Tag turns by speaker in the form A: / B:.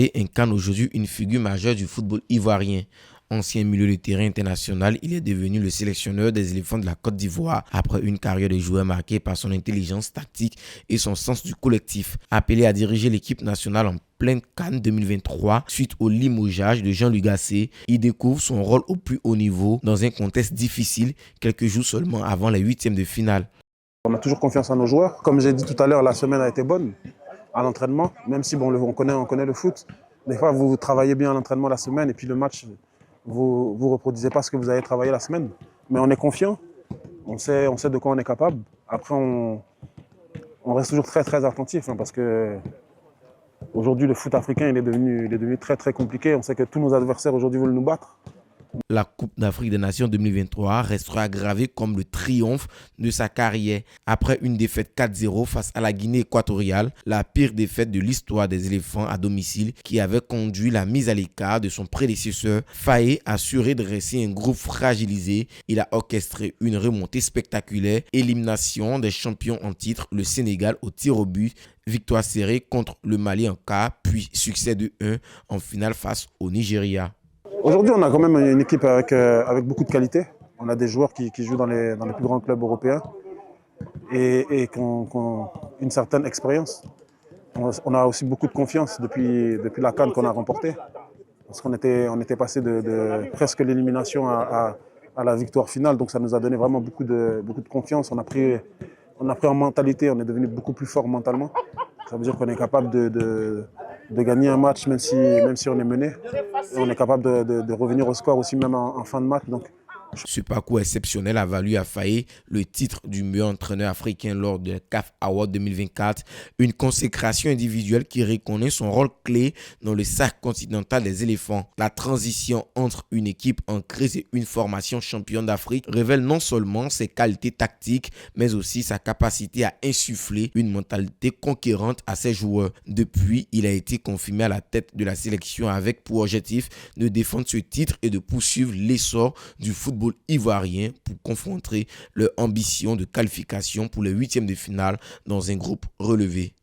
A: Faye incarne aujourd'hui une figure majeure du football ivoirien. Ancien milieu de terrain international, il est devenu le sélectionneur des éléphants de la Côte d'Ivoire après une carrière de joueur marquée par son intelligence tactique et son sens du collectif. Appelé à diriger l'équipe nationale en pleine CAN 2023 suite au limogeage de Jean-Luc Gasset, il découvre son rôle au plus haut niveau dans un contexte difficile quelques jours seulement avant les huitièmes de finale.
B: On a toujours confiance en nos joueurs. Comme j'ai dit tout à l'heure, la semaine a été bonne à l'entraînement, même si on connaît le foot. Des fois, vous travaillez bien à l'entraînement la semaine et puis le match, vous ne reproduisez pas ce que vous avez travaillé la semaine. Mais on est confiant, on sait de quoi on est capable. Après, on reste toujours très très attentif parce que aujourd'hui, le foot africain il est devenu très très compliqué. On sait que tous nos adversaires aujourd'hui veulent nous battre.
A: La Coupe d'Afrique des Nations 2023 restera gravée comme le triomphe de sa carrière. Après une défaite 4-0 face à la Guinée équatoriale, la pire défaite de l'histoire des éléphants à domicile qui avait conduit la mise à l'écart de son prédécesseur, Faye a su redresser un groupe fragilisé. Il a orchestré une remontée spectaculaire, élimination des champions en titre, le Sénégal au tir au but, victoire serrée contre le Mali en quart, puis succès de 1 en finale face au Nigeria.
B: Aujourd'hui, on a quand même une équipe avec beaucoup de qualité. On a des joueurs qui jouent dans les plus grands clubs européens et qui ont une certaine expérience. On a aussi beaucoup de confiance depuis la CAN qu'on a remportée. Parce qu'on était passé de presque l'élimination à la victoire finale. Donc ça nous a donné vraiment beaucoup de confiance. On a pris en mentalité, on est devenu beaucoup plus fort mentalement. Ça veut dire qu'on est capable de gagner un match même si on est mené. Et on est capable de revenir au score aussi même en fin de match. Donc,
A: ce parcours exceptionnel a valu à Faye le titre du meilleur entraîneur africain lors de CAF Award 2024, une consécration individuelle qui reconnaît son rôle clé dans le cercle continental des éléphants. La transition entre une équipe en crise et une formation championne d'Afrique révèle non seulement ses qualités tactiques, mais aussi sa capacité à insuffler une mentalité conquérante à ses joueurs. Depuis, il a été confirmé à la tête de la sélection avec pour objectif de défendre ce titre et de poursuivre l'essor du football ivoirien pour confronter leur ambition de qualification pour les huitièmes de finale dans un groupe relevé.